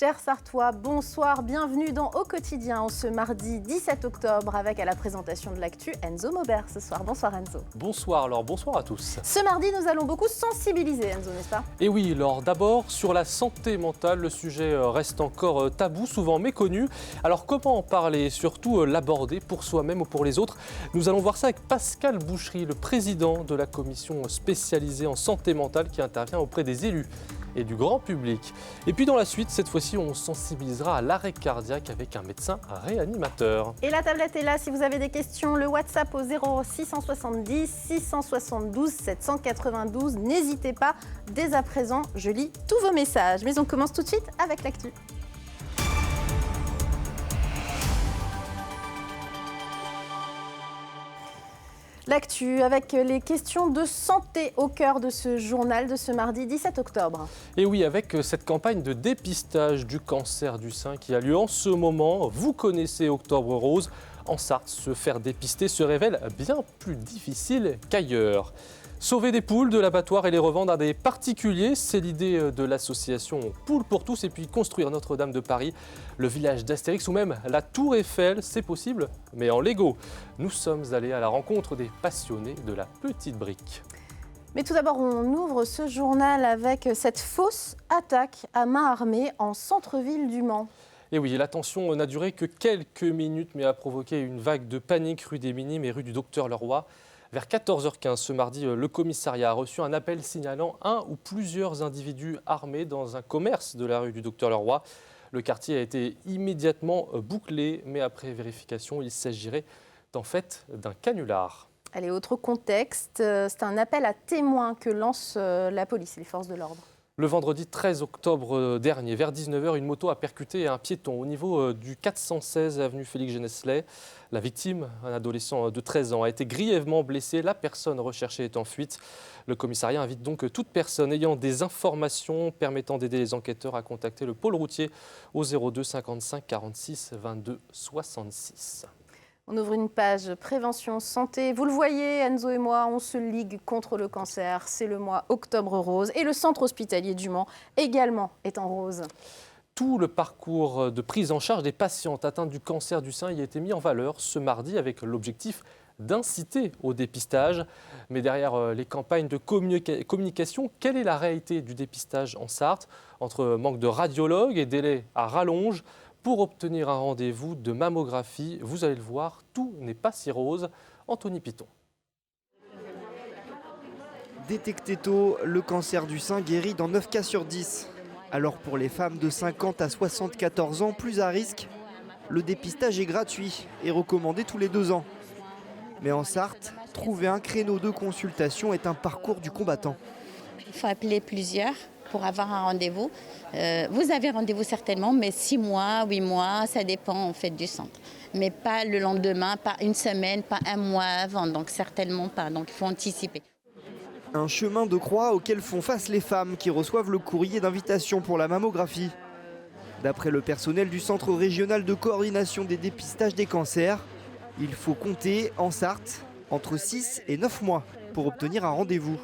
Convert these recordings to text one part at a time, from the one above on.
Chers Sartois, bonsoir, bienvenue dans Au Quotidien, ce mardi 17 octobre, avec à la présentation de l'actu Enzo Maubert ce soir. Bonsoir Enzo. Bonsoir Laure, bonsoir à tous. Ce mardi, nous allons beaucoup sensibiliser Enzo, n'est-ce pas? Et oui Laure, d'abord sur la santé mentale, le sujet reste encore tabou, souvent méconnu. Alors comment en parler et surtout l'aborder pour soi-même ou pour les autres? Nous allons voir ça avec Pascal Boucherie, le président de la commission spécialisée en santé mentale qui intervient auprès des élus et du grand public. Et puis dans la suite, cette fois-ci, on sensibilisera à l'arrêt cardiaque avec un médecin réanimateur. Et la tablette est là, si vous avez des questions, le WhatsApp au 0670 672 792. N'hésitez pas, dès à présent, je lis tous vos messages. Mais on commence tout de suite avec l'actu. L'actu avec les questions de santé au cœur de ce journal de ce mardi 17 octobre. Et oui, avec cette campagne de dépistage du cancer du sein qui a lieu en ce moment, vous connaissez Octobre Rose. En Sarthe, se faire dépister se révèle bien plus difficile qu'ailleurs. Sauver des poules de l'abattoir et les revendre à des particuliers, c'est l'idée de l'association Poules pour tous. Et puis construire Notre-Dame de Paris, le village d'Astérix ou même la Tour Eiffel, c'est possible, mais en Lego. Nous sommes allés à la rencontre des passionnés de la petite brique. Mais tout d'abord, on ouvre ce journal avec cette fausse attaque à main armée en centre-ville du Mans. Et oui, la tension n'a duré que quelques minutes, mais a provoqué une vague de panique rue des Minimes et rue du Docteur Leroy. Vers 14h15 ce mardi, le commissariat a reçu un appel signalant un ou plusieurs individus armés dans un commerce de la rue du Docteur Leroy. Le quartier a été immédiatement bouclé, mais après vérification, il s'agirait en fait d'un canular. Allez, autre contexte, c'est un appel à témoins que lance la police et les forces de l'ordre. Le vendredi 13 octobre dernier, vers 19h, une moto a percuté un piéton au niveau du 416 avenue Félix-Genesley. La victime, un adolescent de 13 ans, a été grièvement blessé. La personne recherchée est en fuite. Le commissariat invite donc toute personne ayant des informations permettant d'aider les enquêteurs à contacter le pôle routier au 02 55 46 22 66. On ouvre une page prévention santé. Vous le voyez, Enzo et moi, on se ligue contre le cancer. C'est le mois Octobre Rose et le centre hospitalier du Mans également est en rose. Tout le parcours de prise en charge des patientes atteintes du cancer du sein y a été mis en valeur ce mardi avec l'objectif d'inciter au dépistage. Mais derrière les campagnes de communication, quelle est la réalité du dépistage en Sarthe? Entre manque de radiologues et délais à rallonge, pour obtenir un rendez-vous de mammographie, vous allez le voir, tout n'est pas si rose. Anthony Piton. Détecté tôt, le cancer du sein guérit dans 9 cas sur 10. Alors pour les femmes de 50 à 74 ans plus à risque, le dépistage est gratuit et recommandé tous les 2 ans. Mais en Sarthe, trouver un créneau de consultation est un parcours du combattant. Il faut appeler plusieurs pour avoir un rendez-vous. Vous avez rendez-vous certainement, mais 6 mois, 8 mois, ça dépend en fait du centre. Mais pas le lendemain, pas une semaine, pas un mois avant, donc certainement pas. Donc il faut anticiper. Un chemin de croix auquel font face les femmes qui reçoivent le courrier d'invitation pour la mammographie. D'après le personnel du Centre régional de coordination des dépistages des cancers, il faut compter en Sarthe entre 6 et 9 mois pour obtenir un rendez-vous.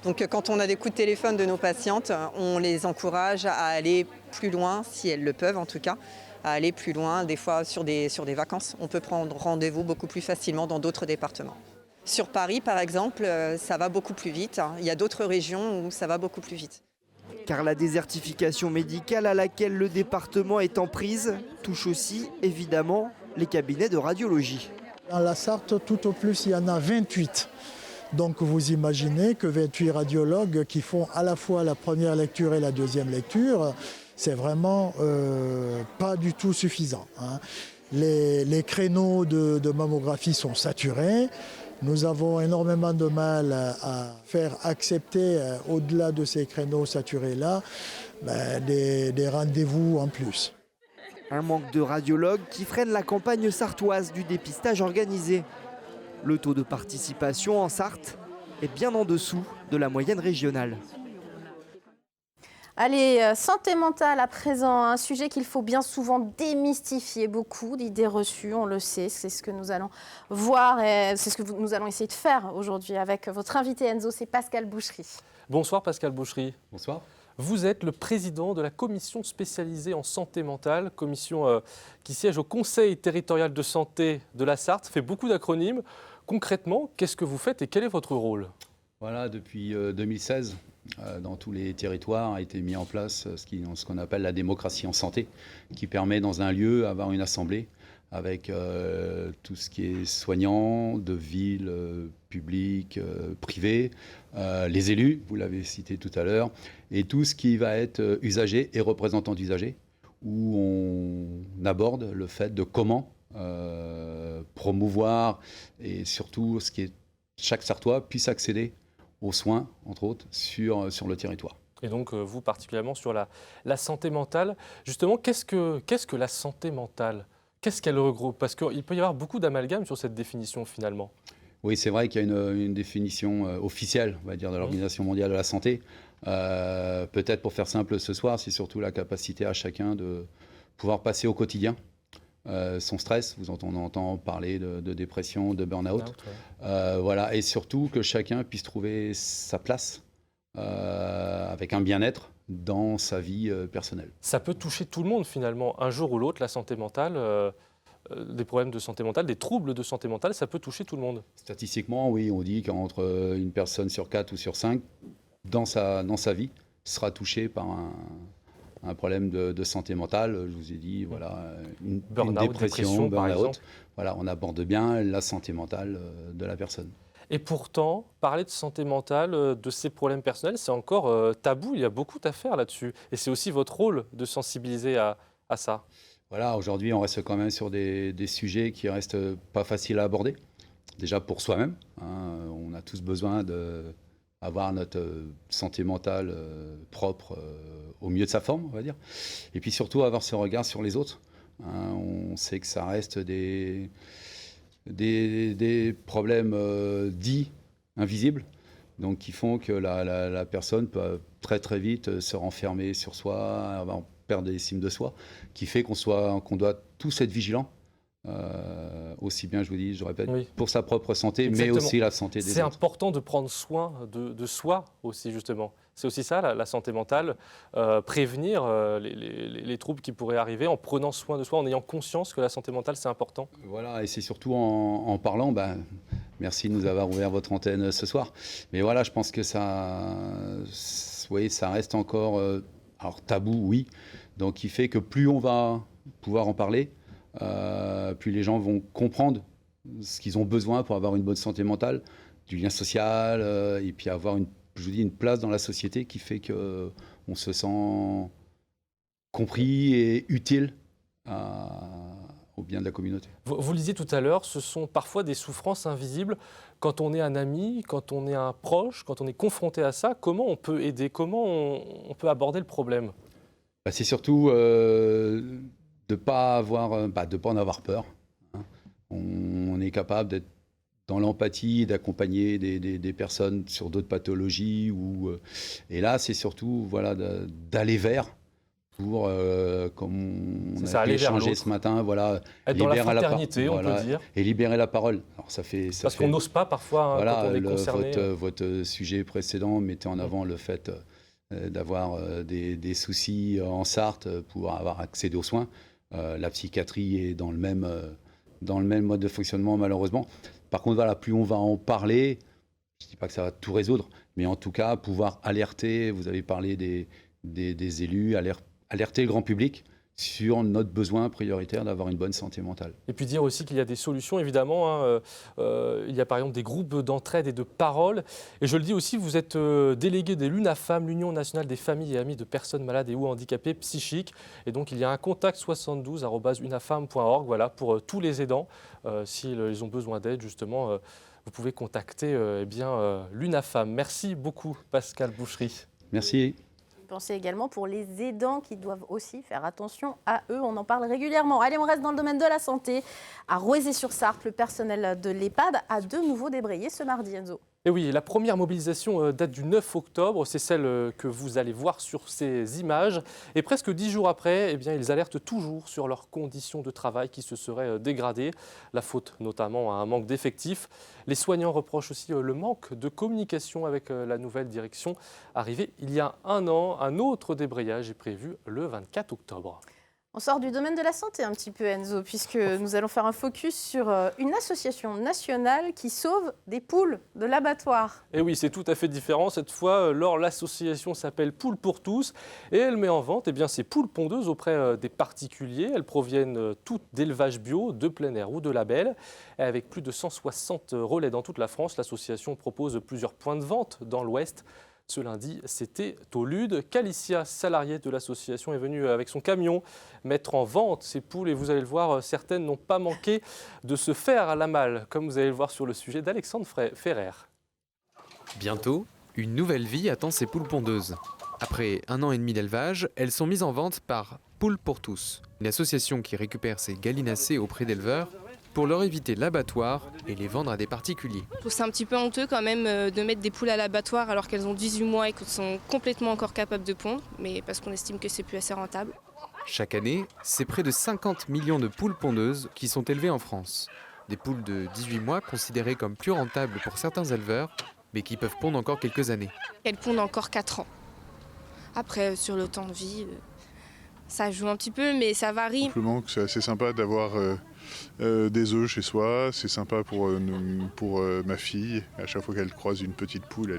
Donc quand on a des coups de téléphone de nos patientes, on les encourage à aller plus loin, si elles le peuvent en tout cas, à aller plus loin, des fois sur des vacances. On peut prendre rendez-vous beaucoup plus facilement dans d'autres départements. Sur Paris par exemple, ça va beaucoup plus vite. Il y a d'autres régions où ça va beaucoup plus vite. Car la désertification médicale à laquelle le département est en prise touche aussi évidemment les cabinets de radiologie. Dans la Sarthe, tout au plus, il y en a 28. Donc vous imaginez que 28 radiologues qui font à la fois la première lecture et la deuxième lecture, c'est vraiment pas du tout suffisant. Les créneaux de mammographie sont saturés. Nous avons énormément de mal à faire accepter, au-delà de ces créneaux saturés-là, des rendez-vous en plus. Un manque de radiologues qui freine la campagne sartoise du dépistage organisé. Le taux de participation en Sarthe est bien en dessous de la moyenne régionale. Allez, santé mentale à présent, un sujet qu'il faut bien souvent démystifier. Beaucoup d'idées reçues, on le sait, c'est ce que nous allons voir et c'est ce que nous allons essayer de faire aujourd'hui avec votre invité Enzo, c'est Pascal Boucherie. Bonsoir Pascal Boucherie. Bonsoir. Vous êtes le président de la commission spécialisée en santé mentale, commission qui siège au Conseil territorial de santé de la Sarthe. Ça fait beaucoup d'acronymes. Concrètement, qu'est-ce que vous faites et quel est votre rôle ? Voilà, depuis 2016, dans tous les territoires a été mis en place ce qu'on appelle la démocratie en santé, qui permet dans un lieu d'avoir une assemblée avec tout ce qui est soignant, de ville, public, privé, les élus, vous l'avez cité tout à l'heure, et tout ce qui va être usager et représentant d'usagers, où on aborde le fait de comment promouvoir et surtout ce qui est chaque Sartois puisse accéder aux soins, entre autres, sur le territoire. Et donc, vous particulièrement sur la santé mentale. Justement, qu'est-ce que la santé mentale ? Qu'est-ce qu'elle regroupe ? Parce qu'il peut y avoir beaucoup d'amalgames sur cette définition, finalement. Oui, c'est vrai qu'il y a une définition officielle, on va dire, de l'Organisation mondiale de la santé. Peut-être pour faire simple ce soir, c'est surtout la capacité à chacun de pouvoir passer au quotidien son stress. On entend parler de dépression, de burn-out. Voilà, et surtout que chacun puisse trouver sa place avec un bien-être dans sa vie personnelle. Ça peut toucher tout le monde finalement, un jour ou l'autre, la santé mentale, des problèmes de santé mentale, des troubles de santé mentale, ça peut toucher tout le monde. Statistiquement, oui, on dit qu'entre une personne sur 4 ou sur 5, dans sa vie, sera touchée par un problème de santé mentale. Je vous ai dit, voilà, une dépression, par exemple. Voilà, on aborde bien la santé mentale de la personne. Et pourtant, parler de santé mentale, de ses problèmes personnels, c'est encore tabou. Il y a beaucoup à faire là-dessus. Et c'est aussi votre rôle de sensibiliser à ça. Voilà, aujourd'hui, on reste quand même sur des sujets qui restent pas faciles à aborder. Déjà pour soi-même, hein, on a tous besoin d'avoir notre santé mentale propre au mieux de sa forme, on va dire. Et puis surtout, avoir ce regard sur les autres. Hein, on sait que ça reste des problèmes dits invisibles, donc qui font que la personne peut très très vite se renfermer sur soi, perdre l'estime de soi, qui fait qu'on doit tous être vigilants, aussi bien, je vous dis, je répète, oui, pour sa propre santé, exactement, mais aussi la santé des autres. C'est important de prendre soin de soi aussi, justement. C'est aussi ça, la santé mentale, prévenir les troubles qui pourraient arriver en prenant soin de soi, en ayant conscience que la santé mentale, c'est important. Voilà, et c'est surtout en parlant, merci de nous avoir ouvert votre antenne ce soir. Mais voilà, je pense que ça reste encore alors tabou, oui, donc qui fait que plus on va pouvoir en parler, plus les gens vont comprendre ce qu'ils ont besoin pour avoir une bonne santé mentale, du lien social, et puis avoir une place dans la société qui fait qu'on se sent compris et utile au bien de la communauté. Vous le disiez tout à l'heure, ce sont parfois des souffrances invisibles. Quand on est un ami, quand on est un proche, quand on est confronté à ça, comment on peut aider ? Comment on peut aborder le problème ? C'est surtout de ne pas en avoir peur. Hein. On est capable d'être dans l'empathie, d'accompagner des personnes sur d'autres pathologies. Et là, c'est surtout d'aller vers pour, comme on a échangé ce matin, être dans la fraternité, on peut dire. Et libérer la parole. Alors, parce qu'on n'ose pas parfois, quand on est concerné. Votre sujet précédent mettait en avant le fait d'avoir des soucis en Sarthe pour avoir accès aux soins. La psychiatrie est dans le même mode de fonctionnement, malheureusement. Par contre, plus on va en parler, je ne dis pas que ça va tout résoudre, mais en tout cas, pouvoir alerter, vous avez parlé des élus, alerter le grand public sur notre besoin prioritaire d'avoir une bonne santé mentale. Et puis dire aussi qu'il y a des solutions, évidemment. Il y a par exemple des groupes d'entraide et de parole. Et je le dis aussi, vous êtes délégué de l'UNAFAM, l'Union nationale des familles et amis de personnes malades et ou handicapées psychiques. Et donc il y a un contact 72@unafam.org, voilà, pour tous les aidants. S'ils ont besoin d'aide, justement, vous pouvez contacter l'UNAFAM. Merci beaucoup, Pascal Bouchery. Merci. Pensez également pour les aidants qui doivent aussi faire attention à eux. On en parle régulièrement. Allez, on reste dans le domaine de la santé. À Roëzé-sur-Sarthe, le personnel de l'EHPAD a de nouveau débrayé ce mardi, Enzo. Et oui, la première mobilisation date du 9 octobre, c'est celle que vous allez voir sur ces images. Et presque 10 jours après, eh bien, ils alertent toujours sur leurs conditions de travail qui se seraient dégradées. La faute notamment à un manque d'effectifs. Les soignants reprochent aussi le manque de communication avec la nouvelle direction. Arrivée il y a un an, un autre débrayage est prévu le 24 octobre. On sort du domaine de la santé un petit peu, Enzo, puisque nous allons faire un focus sur une association nationale qui sauve des poules de l'abattoir. Et oui, c'est tout à fait différent. Cette fois, l'association s'appelle Poules pour tous et elle met en vente ces poules pondeuses auprès des particuliers. Elles proviennent toutes d'élevage bio, de plein air ou de label. Et avec plus de 160 relais dans toute la France, l'association propose plusieurs points de vente dans l'Ouest. Ce lundi, c'était au Lude. Calicia, salariée de l'association, est venue avec son camion mettre en vente ces poules. Et vous allez le voir, certaines n'ont pas manqué de se faire la malle, comme vous allez le voir sur le sujet d'Alexandre Ferrer. Bientôt, une nouvelle vie attend ces poules pondeuses. Après 1 an et demi d'élevage, elles sont mises en vente par Poules pour tous, une association qui récupère ces gallinacés auprès d'éleveurs pour leur éviter l'abattoir et les vendre à des particuliers. Je trouve c'est un petit peu honteux quand même de mettre des poules à l'abattoir alors qu'elles ont 18 mois et qu'elles sont complètement encore capables de pondre, mais parce qu'on estime que c'est plus assez rentable. Chaque année, c'est près de 50 millions de poules pondeuses qui sont élevées en France. Des poules de 18 mois considérées comme plus rentables pour certains éleveurs, mais qui peuvent pondre encore quelques années. Elles pondent encore 4 ans. Après, sur le temps de vie, ça joue un petit peu, mais ça varie. Simplement que c'est assez sympa d'avoir des œufs chez soi. C'est sympa pour ma fille. À chaque fois qu'elle croise une petite poule,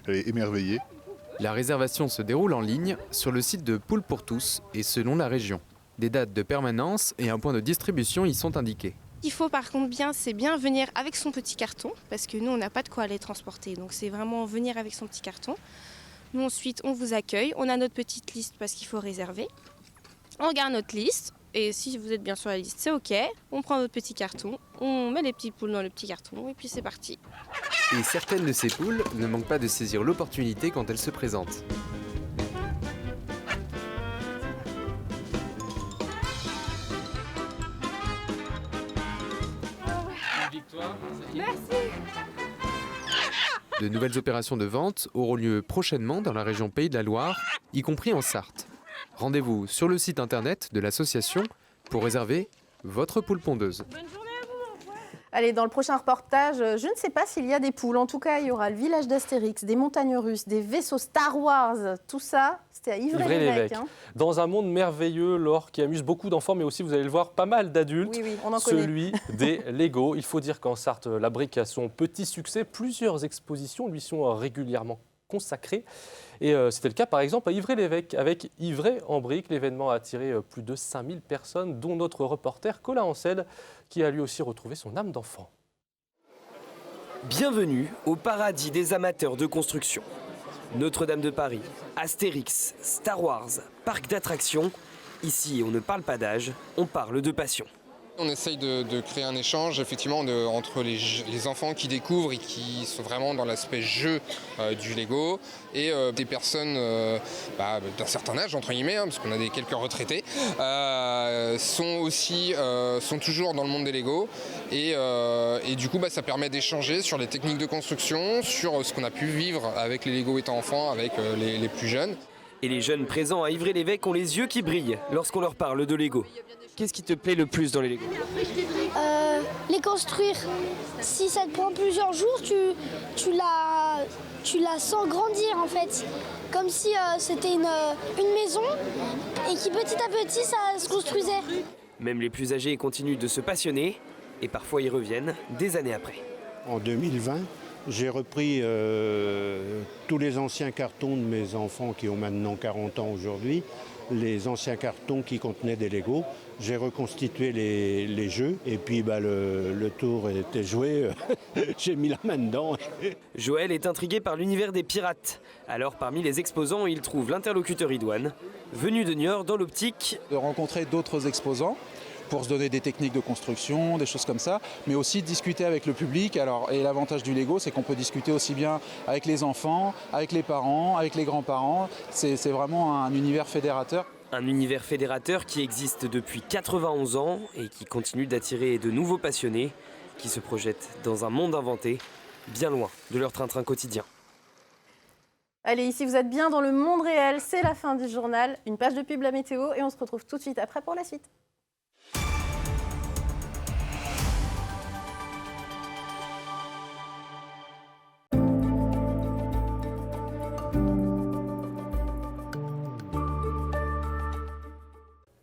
elle est émerveillée. La réservation se déroule en ligne sur le site de Poules pour tous et selon la région. Des dates de permanence et un point de distribution y sont indiqués. Il faut par contre c'est bien venir avec son petit carton, parce que nous on n'a pas de quoi aller transporter, donc c'est vraiment venir avec son petit carton. Nous ensuite on vous accueille, on a notre petite liste parce qu'il faut réserver. On regarde notre liste et si vous êtes bien sur la liste c'est ok, on prend notre petit carton, on met les petites poules dans le petit carton et puis c'est parti. Et certaines de ces poules ne manquent pas de saisir l'opportunité quand elles se présentent. Merci. De nouvelles opérations de vente auront lieu prochainement dans la région Pays de la Loire, y compris en Sarthe. Rendez-vous sur le site internet de l'association pour réserver votre poule pondeuse. Allez, dans le prochain reportage, je ne sais pas s'il y a des poules. En tout cas, il y aura le village d'Astérix, des montagnes russes, des vaisseaux Star Wars. Tout ça, c'était à Ivry-l'Évêque. Dans un monde merveilleux, Laure, qui amuse beaucoup d'enfants, mais aussi, vous allez le voir, pas mal d'adultes. Oui, on en connaît. Celui des Lego. Il faut dire qu'en Sarthe, la brique a son petit succès. Plusieurs expositions lui sont régulièrement consacrées. Et c'était le cas, par exemple, à Ivry-l'Évêque. Avec Ivray en brique, l'événement a attiré plus de 5000 personnes, dont notre reporter Colin Ancel, qui a lui aussi retrouvé son âme d'enfant. Bienvenue au paradis des amateurs de construction. Notre-Dame de Paris, Astérix, Star Wars, parc d'attractions. Ici, on ne parle pas d'âge, on parle de passion. On essaye de créer un échange effectivement entre les enfants qui découvrent et qui sont vraiment dans l'aspect jeu du Lego et des personnes d'un certain âge entre guillemets, parce qu'on a quelques retraités, sont toujours dans le monde des Lego et du coup ça permet d'échanger sur les techniques de construction, sur ce qu'on a pu vivre avec les Lego étant enfants, avec les plus jeunes. Et les jeunes présents à Ivry-l'Évêque ont les yeux qui brillent lorsqu'on leur parle de Lego. Qu'est-ce qui te plaît le plus dans les Lego ? Les construire. Si ça te prend plusieurs jours, tu la sens grandir en fait. Comme si c'était une maison et qui petit à petit ça se construisait. Même les plus âgés continuent de se passionner et parfois y reviennent des années après. En 2020, j'ai repris tous les anciens cartons de mes enfants qui ont maintenant 40 ans aujourd'hui, les anciens cartons qui contenaient des Lego. J'ai reconstitué les jeux et puis le tour était joué, j'ai mis la main dedans. Joël est intrigué par l'univers des pirates. Alors parmi les exposants, il trouve l'interlocuteur idoine, venu de Niort dans l'optique de rencontrer d'autres exposants pour se donner des techniques de construction, des choses comme ça, mais aussi discuter avec le public. Et l'avantage du Lego, c'est qu'on peut discuter aussi bien avec les enfants, avec les parents, avec les grands-parents. C'est vraiment un univers fédérateur. Un univers fédérateur qui existe depuis 91 ans et qui continue d'attirer de nouveaux passionnés qui se projettent dans un monde inventé bien loin de leur train-train quotidien. Allez, ici vous êtes bien dans le monde réel, c'est la fin du journal. Une page de pub, la météo, et on se retrouve tout de suite après pour la suite.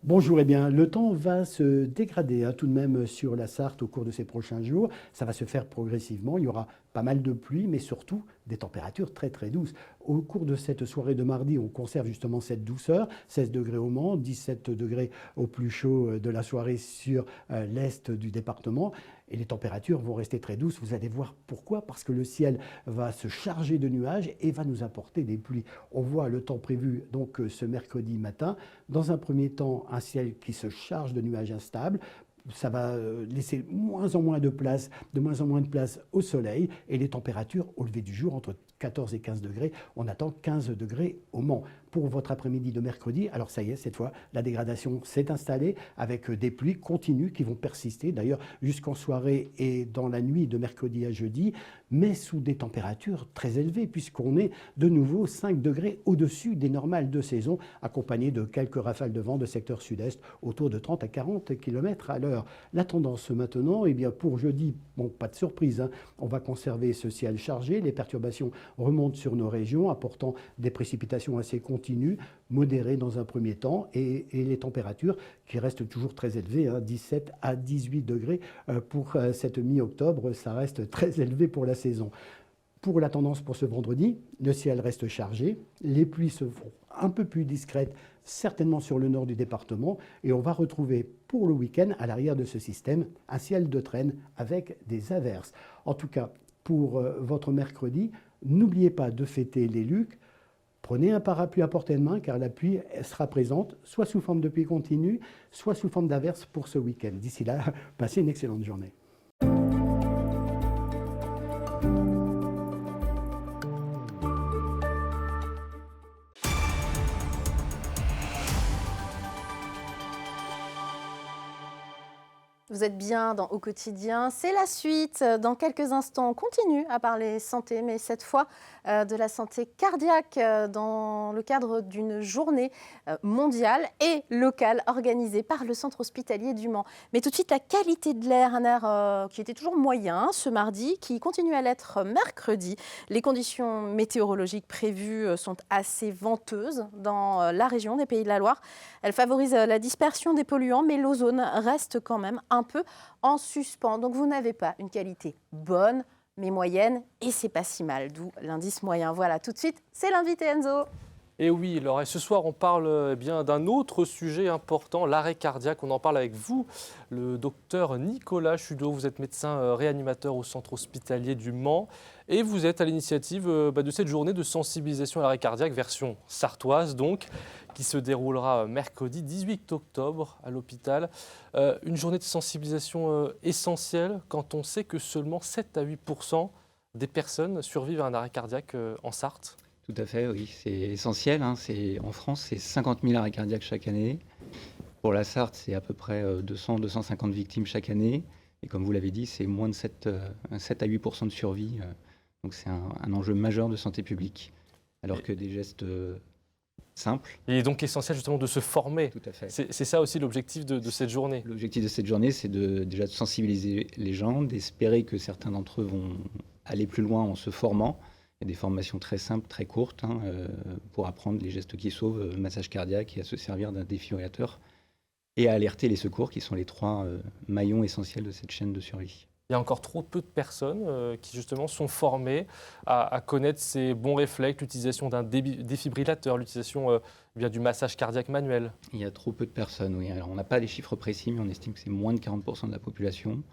Bonjour, eh bien, le temps va se dégrader tout de même sur la Sarthe au cours de ces prochains jours. Ça va se faire progressivement. Il y aura pas mal de pluie, mais surtout des températures très très douces. Au cours de cette soirée de mardi, on conserve justement cette douceur. 16 degrés au Mans, 17 degrés au plus chaud de la soirée sur l'est du département. Et les températures vont rester très douces. Vous allez voir pourquoi. Parce que le ciel va se charger de nuages et va nous apporter des pluies. On voit le temps prévu donc ce mercredi matin. Dans un premier temps, un ciel qui se charge de nuages instables. Ça va laisser de moins en moins de place au soleil et les températures au lever du jour entre 14 et 15 degrés. On attend 15 degrés au Mans. Pour votre après-midi de mercredi, alors ça y est, cette fois, la dégradation s'est installée avec des pluies continues qui vont persister, d'ailleurs jusqu'en soirée et dans la nuit de mercredi à jeudi, mais sous des températures très élevées, puisqu'on est de nouveau 5 degrés au-dessus des normales de saison, accompagné de quelques rafales de vent de secteur sud-est, autour de 30 à 40 km à l'heure. La tendance maintenant, eh bien pour jeudi, bon, pas de surprise, on va conserver ce ciel chargé, les perturbations remontent sur nos régions, apportant des précipitations assez continues, modérées dans un premier temps, et les températures qui restent toujours très élevées, 17 à 18 degrés pour cette mi-octobre, ça reste très élevé pour la saison. Pour la tendance pour ce vendredi, le ciel reste chargé, les pluies se font un peu plus discrètes, certainement sur le nord du département, et on va retrouver pour le week-end, à l'arrière de ce système, un ciel de traîne avec des averses. En tout cas, pour votre mercredi, n'oubliez pas de fêter les Lucs. Prenez un parapluie à portée de main car la pluie sera présente, soit sous forme de pluie continue, soit sous forme d'averse pour ce week-end. D'ici là, passez une excellente journée. Vous êtes bien dans Au quotidien, c'est la suite. Dans quelques instants, on continue à parler santé, mais cette fois de la santé cardiaque dans le cadre d'une journée mondiale et locale organisée par le centre hospitalier du Mans. Mais tout de suite, la qualité de l'air, un air qui était toujours moyen ce mardi, qui continue à l'être mercredi. Les conditions météorologiques prévues sont assez venteuses dans la région des Pays de la Loire. Elles favorisent la dispersion des polluants, mais l'ozone reste quand même un peu en suspens. Donc vous n'avez pas une qualité bonne, mais moyenne, et c'est pas si mal, d'où l'indice moyen. Voilà, tout de suite, c'est l'invité Enzo. Et oui, Laure, et ce soir, on parle bien d'un autre sujet important, l'arrêt cardiaque. On en parle avec vous, le docteur Nicolas Chudot. Vous êtes médecin réanimateur au centre hospitalier du Mans et vous êtes à l'initiative de cette journée de sensibilisation à l'arrêt cardiaque, version sartoise donc, qui se déroulera mercredi 18 octobre à l'hôpital. Une journée de sensibilisation essentielle quand on sait que seulement 7 à 8% des personnes survivent à un arrêt cardiaque en Sarthe. Tout à fait, oui, c'est essentiel. En France, c'est 50 000 arrêts cardiaques chaque année. Pour la Sarthe, c'est à peu près 200-250 victimes chaque année. Et comme vous l'avez dit, c'est moins de 7 à 8% de survie. Donc c'est un enjeu majeur de santé publique. Alors que des gestes simple. Il est donc essentiel justement de se former. Tout à fait. C'est ça aussi l'objectif de cette journée. L'objectif de cette journée, c'est déjà de sensibiliser les gens, d'espérer que certains d'entre eux vont aller plus loin en se formant. Il y a des formations très simples, très courtes, pour apprendre les gestes qui sauvent, massage cardiaque et à se servir d'un défibrillateur et à alerter les secours qui sont les 3 maillons essentiels de cette chaîne de survie. Il y a encore trop peu de personnes qui justement sont formées à connaître ces bons réflexes, l'utilisation d'un défibrillateur, l'utilisation du massage cardiaque manuel. Il y a trop peu de personnes, oui. Alors, on n'a pas les chiffres précis, mais on estime que c'est moins de 40% de la population.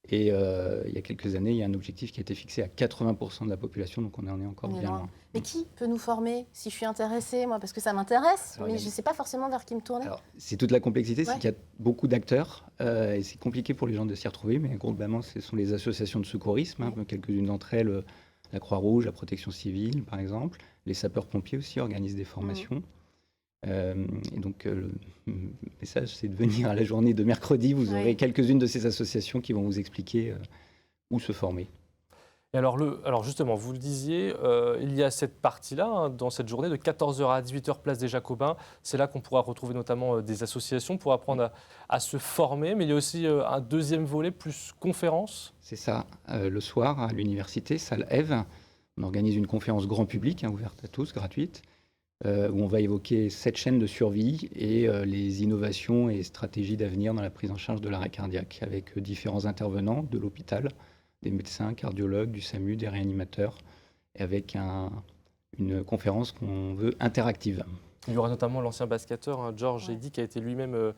Et il y a quelques années, il y a un objectif qui a été fixé à 80% de la population, donc on en est encore bien loin. Mais qui peut nous former si je suis intéressée, moi, parce que ça m'intéresse, mais je ne sais pas forcément vers qui me tourner. Alors, c'est toute la complexité, c'est qu'il y a beaucoup d'acteurs, et c'est compliqué pour les gens de s'y retrouver, mais globalement, ce sont les associations de secourisme, quelques-unes d'entre elles, la Croix-Rouge, la Protection civile, par exemple. Les sapeurs-pompiers aussi organisent des formations. Et donc, le message, c'est de venir à la journée de mercredi. Vous aurez quelques-unes de ces associations qui vont vous expliquer où se former. Et alors justement, vous le disiez, il y a cette partie-là, hein, dans cette journée de 14h à 18h, place des Jacobins. C'est là qu'on pourra retrouver notamment des associations pour apprendre à se former. Mais il y a aussi un deuxième volet, plus conférence. C'est ça. Le soir, à l'université, salle Ève, on organise une conférence grand public, hein, ouverte à tous, gratuite, où on va évoquer 7 chaînes de survie et les innovations et stratégies d'avenir dans la prise en charge de l'arrêt cardiaque, avec différents intervenants de l'hôpital, des médecins, cardiologues, du SAMU, des réanimateurs, et avec une conférence qu'on veut interactive. Il y aura notamment l'ancien basketteur, hein, Georges Eddy, qui a été lui-même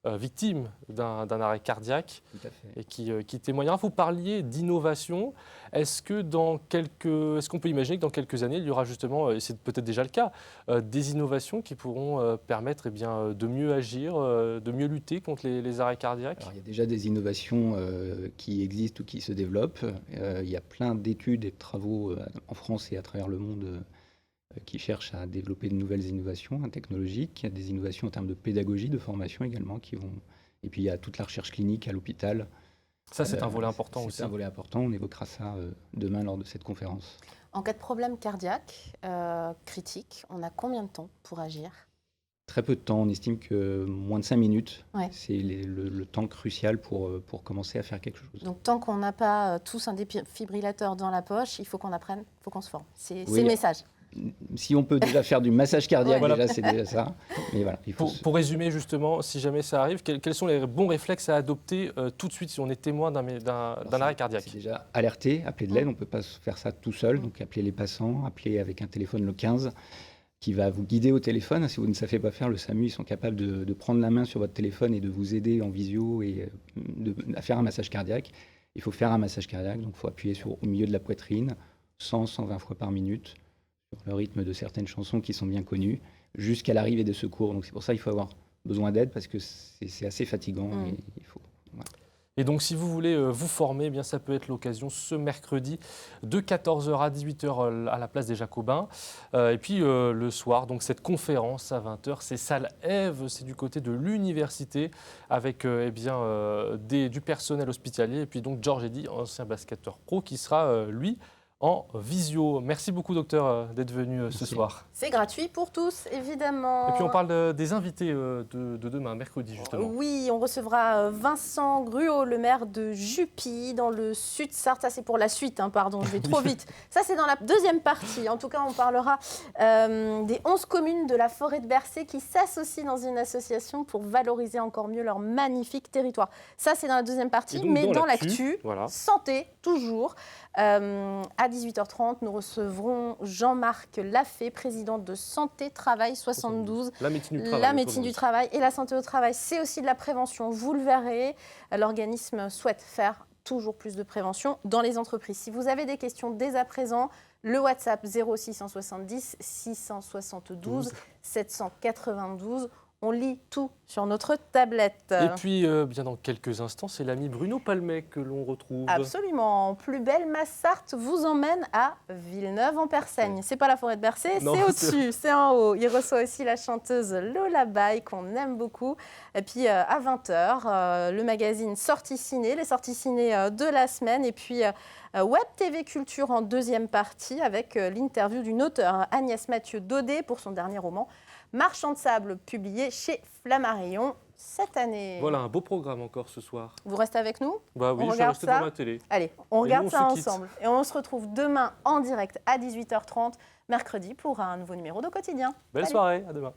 victime d'un arrêt cardiaque. Tout à fait. Et qui témoignera. Vous parliez d'innovation. Est-ce qu'on peut imaginer que dans quelques années, il y aura justement, et c'est peut-être déjà le cas, des innovations qui pourront permettre de mieux agir, de mieux lutter contre les arrêts cardiaques? Alors, il y a déjà des innovations qui existent ou qui se développent. Il y a plein d'études et de travaux en France et à travers le monde qui cherchent à développer de nouvelles innovations technologiques. Il y a des innovations en termes de pédagogie, de formation également qui vont... Et puis il y a toute la recherche clinique à l'hôpital. Ça, c'est un volet important aussi. C'est un volet important, on évoquera ça demain lors de cette conférence. En cas de problème cardiaque critique, on a combien de temps pour agir? Très peu de temps, on estime que moins de 5 minutes, ouais. C'est le temps crucial pour commencer à faire quelque chose. Donc tant qu'on n'a pas tous un défibrillateur dans la poche, il faut qu'on apprenne, il faut qu'on se forme. C'est oui, le message. Si on peut déjà faire du massage cardiaque, ouais. déjà, c'est déjà ça. Mais voilà, pour résumer justement, si jamais ça arrive, quels sont les bons réflexes à adopter tout de suite si on est témoin d'un arrêt cardiaque? C'est déjà alerter, appeler de l'aide, on ne peut pas faire ça tout seul, donc appeler les passants, appeler avec un téléphone le 15 qui va vous guider au téléphone. Si vous ne savez pas faire, le SAMU, ils sont capables de prendre la main sur votre téléphone et de vous aider en visio et à faire un massage cardiaque. Il faut faire un massage cardiaque, donc il faut appuyer au milieu de la poitrine, 100-120 fois par minute, sur le rythme de certaines chansons qui sont bien connues, jusqu'à l'arrivée des secours. Donc c'est pour ça qu'il faut avoir besoin d'aide parce que c'est assez fatigant. Et il faut, voilà. Et donc si vous voulez vous former, eh bien, ça peut être l'occasion ce mercredi de 14h à 18h à la place des Jacobins. Et puis le soir, donc cette conférence à 20h, c'est salle Ève, c'est du côté de l'université avec du personnel hospitalier. Et puis donc Georges Eddy, ancien basketteur pro, qui sera lui en visio. Merci beaucoup, docteur, d'être venu ce soir. C'est gratuit pour tous, évidemment. Et puis on parle des invités de demain, mercredi, justement. Oui, on recevra Vincent Gruau, le maire de Jupy, dans le Sud-Sarthe. Ça, c'est pour la suite, hein, pardon, je vais trop vite. Ça, c'est dans la deuxième partie. En tout cas, on parlera des 11 communes de la forêt de Bercé qui s'associent dans une association pour valoriser encore mieux leur magnifique territoire. Ça, c'est dans la deuxième partie, mais dans l'actu, voilà. Santé, toujours. À 18h30, nous recevrons Jean-Marc Lafay, président de Santé Travail 72. La médecine du travail. La médecine du travail et la santé au travail, c'est aussi de la prévention, vous le verrez. L'organisme souhaite faire toujours plus de prévention dans les entreprises. Si vous avez des questions dès à présent, le WhatsApp 0670 672 792. On lit tout sur notre tablette. Et puis, bien dans quelques instants, c'est l'ami Bruno Palmet que l'on retrouve. Absolument. Plus belle Massart vous emmène à Villeneuve-en-Persaigne. C'est pas la forêt de Bercé, c'est au-dessus, c'est en haut. Il reçoit aussi la chanteuse Lola Baye, qu'on aime beaucoup. Et puis, à 20h, le magazine Sorties Ciné, les sorties ciné de la semaine. Et puis, Web TV Culture en deuxième partie avec l'interview d'une auteure, Agnès Mathieu-Daudet, pour son dernier roman, Marchand de sable, publié chez Flammarion cette année. Voilà, un beau programme encore ce soir. Vous restez avec nous? Bah oui, je suis resté devant la télé. Allez, on regarde ça ensemble. Et on se retrouve demain en direct à 18h30, mercredi, pour un nouveau numéro de Quotidien. Belle soirée, à demain.